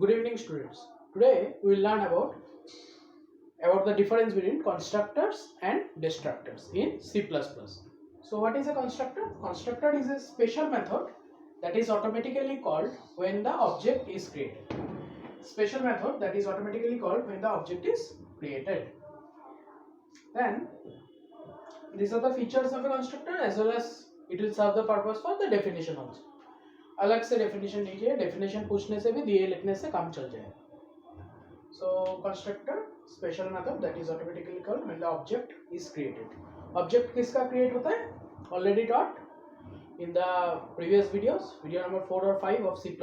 Good evening, students. Today we will learn about the difference between constructors and destructors in C++. So what is a constructor? Constructor is a special method that is automatically called when the object is created. Special method that is automatically called when the object is created. Then these are the features of a constructor as well as it will serve the purpose for the definition also. अलग से definition लीजिए, definition पूछने से भी दिए लिखने से काम चल जाएगा. So constructor special method that is automatically called when the object is created. Object किसका create होता है? Already taught in the previous videos, video number 4 or 5 of C++.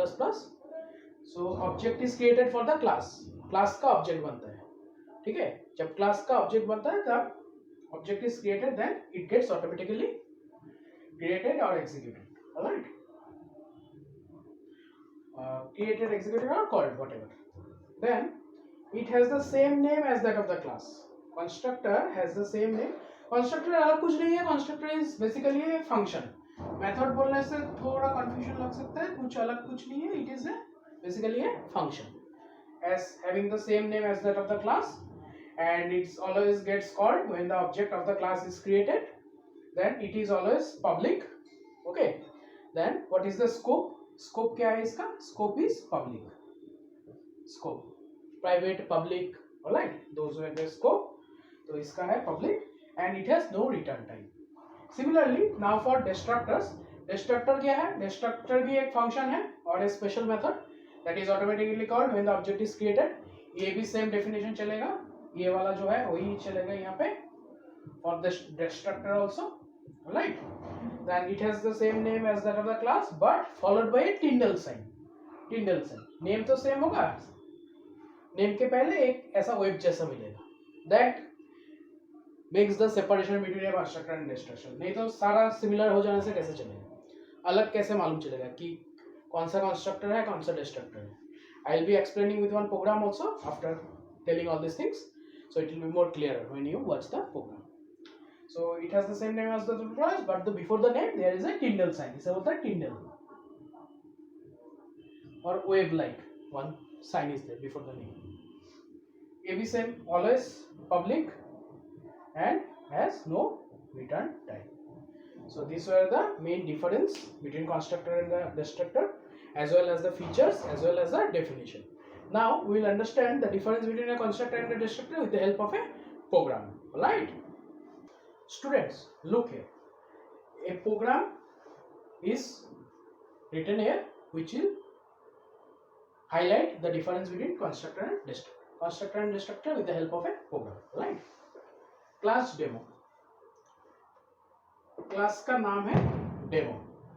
So object is created for the class. Class का object बनता है, ठीक है? जब class का object बनता है तब object is created, then it gets automatically created or executed. Alright? Created, executed or called, whatever. Then it has the same name as that of the class. Constructor has the same name. Constructor अलग कुछ नहीं है. Constructor is basically a function. Method बोलने से थोड़ा confusion लग सकता है. कुछ अलग कुछ नहीं है. It is basically a function as having the same name as that of the class, and it always gets called when the object of the class is created. Then it is always public. Okay. Then what is the scope? Scope क्या है इसका? Scope is public. Scope private, public, alright, those were the scope. तो इसका है public and it has no return time. Similarly, now for destructors, destructor क्या है? Destructor भी एक function है और a special method that is automatically called when the object is created. ये भी same definition चलेगा, ये वाला जो है वही चलेगा यहाँ पे for the destructor also, alright. Then it has the same name as that of the class but followed by a Tyndall sign. Tyndall sign, name तो same होगा, नेम के पहले एक ऐसा वेब जैसा मिलेगा. That makes the separation between A constructor and destructor. नहीं तो सारा सिमिलर हो जाने से कैसे चलेगा, अलग कैसे मालूम चलेगा कि कौन सा कंस्ट्रक्टर है कौन सा डिस्ट्रक्टर है. I will be explaining with one program also after telling all this things, so it will be more clear when you watch the program. So it has the same name as the class but the before the name there is a tilde sign. इसे बोलते हैं tilde और wave like one sign is there before the name. AB same, always public and has no return time. So these were the main difference between constructor and the destructor as well as the features as well as the definition. Now we will understand the difference between a constructor and a destructor with the help of a program. Alright? Students, look here. A program is written here which will highlight the difference between constructor and destructor. Constructor and destructor with the help of a program, right? Class demo. Class का नाम है demo.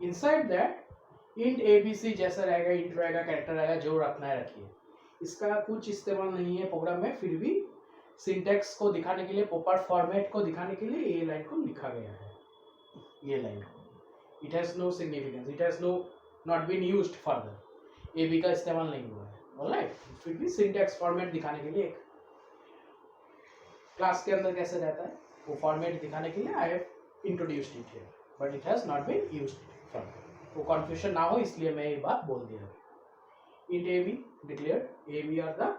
Inside that int abc जैसा रहेगा, int रहेगा, character रहेगा, जो रखना है रखिए. इसका कुछ इस्तेमाल नहीं है प्रोग्राम में, फिर भी सिंटैक्स को दिखाने के लिए, प्रॉपर फॉर्मेट को दिखाने के लिए ये लाइन को लिखा गया है. ये लाइन को it has no significance, it has not been used further. ab का इस्तेमाल नहीं हुआ है. ऑलराइट, फिर भी सिंटैक्स फॉर्मेट दिखाने के लिए एक क्लास के अंदर कैसे रहता है वो फॉर्मेट दिखाने के लिए I have introduced it here but it has not been used further. वो कंफ्यूजन ना हो इसलिए मैं ये बात बोल दिया. int ab declared, ab are the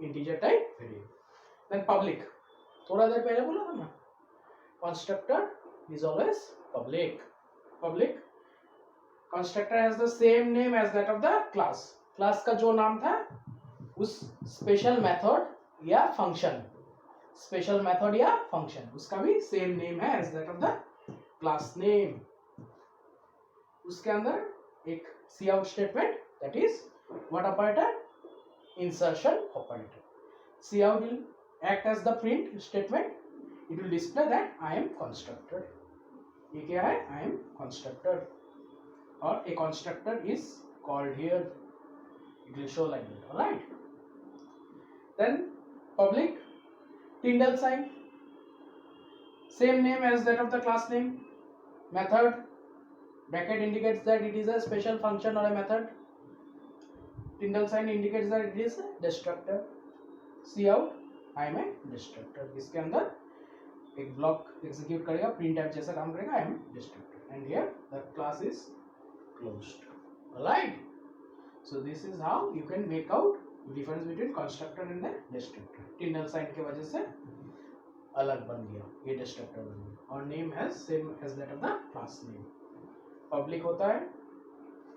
integer type variable. Then public, थोड़ा देर पहले बोला था ना, constructor is always public. Public constructor has the same name as that of the class. Class का जो नाम था उस स्पेशल मेथड या फंक्शन, स्पेशल मेथड या फंक्शन, उसका भी सेम नेम है as that of the class name. उसके अंदर एक C out statement that is what operator? Insertion operator. C out will act as the print statement. It will display that I am constructor. ये क्या है? I am constructor. और a constructor is called here. It will show like that, alright. Then public Tyndall sign, same name as that of the class name. Method bracket indicates that it is a special function or a method. Tyndall sign indicates that it is a destructor. Cout, I am a destructor. इसके अंदर एक block execute करेगा, print type जैसा काम करेगा, I am destructor. And here the class is closed. Alright. So this is how you can make out difference between constructor and destructor, टिनल sign की वजह से अलग बन गया, ये डिस्ट्रक्टर बन गया और name has same as that of the class name, public होता है,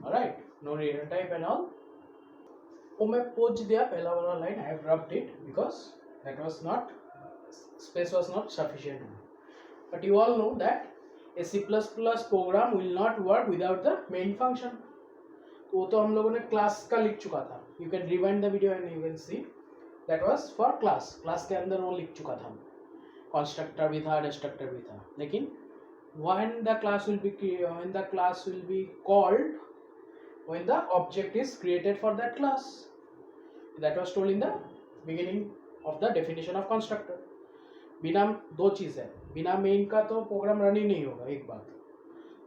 alright, no return type and all. वो मैं पोच दिया पहला वाला line, I have rubbed it because that was not, space was not sufficient, but you all know that a C++ program will not work without the main function। तो वो तो हम लोगों ने क्लास का लिख चुका था, you can rewind the video and you can see that was for class, class के अंदर वो लिख चुका था, कंस्ट्रक्टर भी था, डिस्ट्रक्टर भी था, लेकिन when the class will be called when the object is created for that class, that was told in the beginning of the definition of constructor। बिना दो चीज़ है, बिना मेन का तो प्रोग्राम रन ही नहीं होगा, एक बात,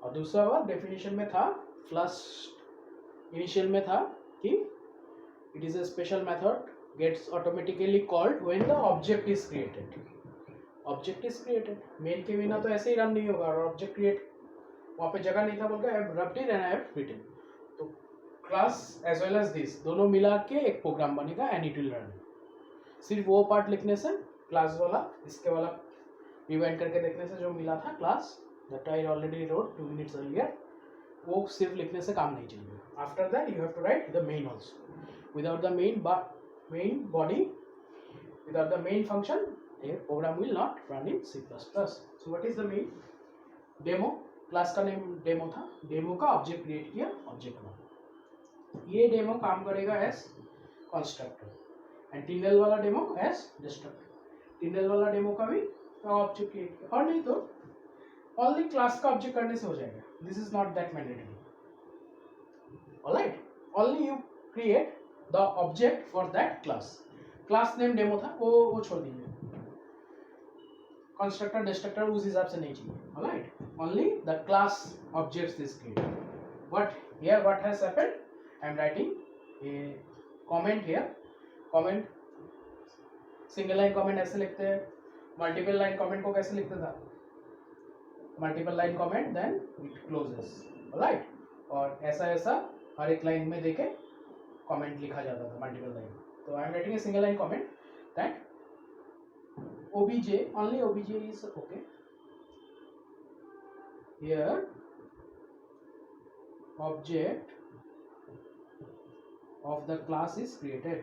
और दूसरा बात डेफिनेशन में था, फर्स्ट इनिशियल में था कि it is a special method gets automatically called when the object is created, object is created, main के बिना तो ऐसे ही रन नहीं होगा, और ऑब्जेक्ट क्रिएट वहाँ पे जगह नहीं था बोल के I have rubbed it and I have written, तो class as well as this दोनों मिला के एक प्रोग्राम बनेगा एंड इट विल रन। सिर्फ वो पार्ट लिखने से, क्लास वाला, इसके वाला रिवाइंड करके देखने से जो मिला था class that I already wrote 2 minutes earlier, वो सिर्फ लिखने से काम नहीं चलेगा। After that you have to write the main also, without the main body, without the main function a program will not run in C++। so what is the main? Demo, class का name demo था, demo का object create किया, object बना, ये demo काम करेगा as constructor and टिनल वाला demo as destructor, टिनल वाला डेमो का भी ऑब्जेक्ट क्रिएट किया, और नहीं तो ओनली क्लास का ऑब्जेक्ट करने से हो जाएगा, this is not that mandatory, alright, only you create the object for that class, class name demo था वो छोड़ दीजिए, कंस्ट्रक्टर डिस्ट्रक्टर उस हिसाब से नहीं चाहिए, alright, only the class objects is created. But here what has happened, I am writing a comment here, comment single line comment ऐसे लिखते हैं, मल्टीपल लाइन कमेंट को कैसे लिखते था, multiple line comment then it closes, alright, और ऐसा ऐसा हर एक लाइन में देके कमेंट लिखा जाता था मल्टीपल लाइन, तो I am writing a single line comment that obj, only obj is okay, here object of the class is created,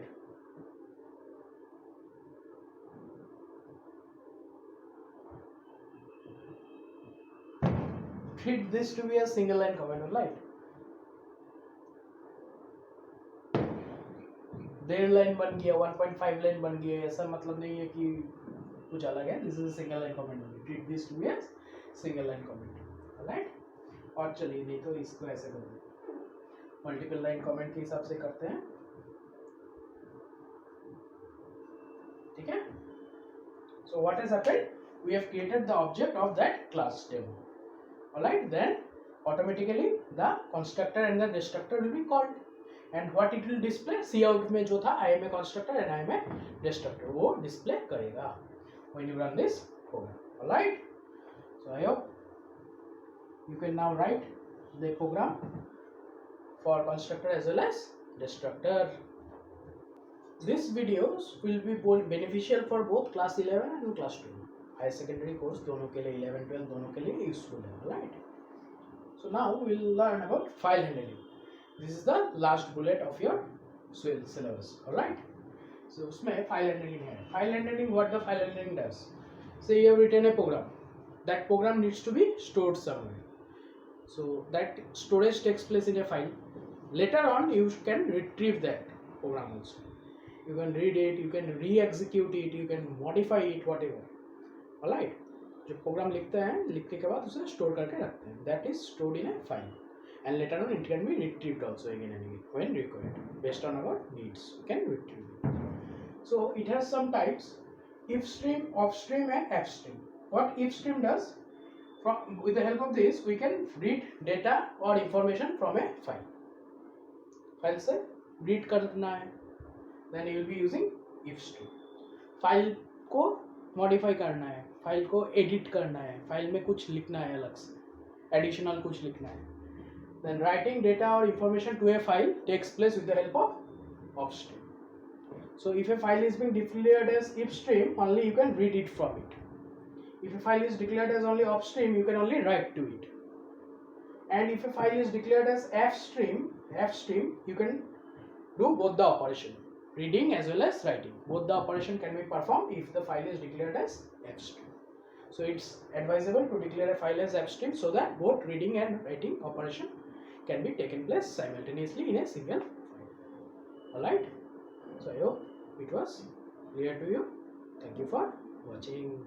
treat this to be a single line comment, right? डेढ़ line बन गया, 1.5 line बन गया, ऐसा मतलब नहीं है कि कुछ अलग है, this is single line comment only, treat this to be as single line comment, alright. और चलिए नहीं तो इसको ऐसे कर दो, मल्टीपल लाइन कमेंट के हिसाब से करते हैं, ठीक है। So what has happened, we have created the object of that class demo, alright, then automatically the constructor and the destructor will be called, and what it will display, C out में जो था I am a constructor and I am a destructor, वो display करेगा when you run this program, all right। so I hope you can now write the program for constructor as well as destructor। This videos will be beneficial for both class 11 and class 12, higher secondary course दोनों के लिए, 11 12 दोनों के लिए useful है, all right। so now we'll learn about file handling, this is the last bullet of your syllabus, all right। so उसमें file handling है, file handling, what the file handling does, say you have written a program, that program needs to be stored somewhere, so that storage takes place in a file, later on you can retrieve that program also, you can read it, you can re-execute it, you can modify it, whatever, all right। जो programme लिखते हैं, लिखने के बाद उसे store करके रखते हैं, that is stored in a file, and later on it can be retrieved also again and again when required, based on our needs you can retrieve it। so it has some types, if stream, off stream and f stream। what if stream does, from with the help of this we can read data or information from a file, file से read करना है, then you will be using if stream, file को modify करना है, file को edit करना है, file में कुछ लिखना है अलग से, एडिशनल कुछ लिखना है, then writing data or information to a file takes place with the help of stream, So if a file is being declared as if stream, only you can read it from it. If a file is declared as only upstream, you can only write to it. And if a file is declared as fstream, you can do both the operation, reading as well as writing. Both the operation can be performed if the file is declared as fstream. So it's advisable to declare a file as fstream so that both reading and writing operation can be taken place simultaneously in a single file. Alright, so I hope it was clear to you. Thank you for watching.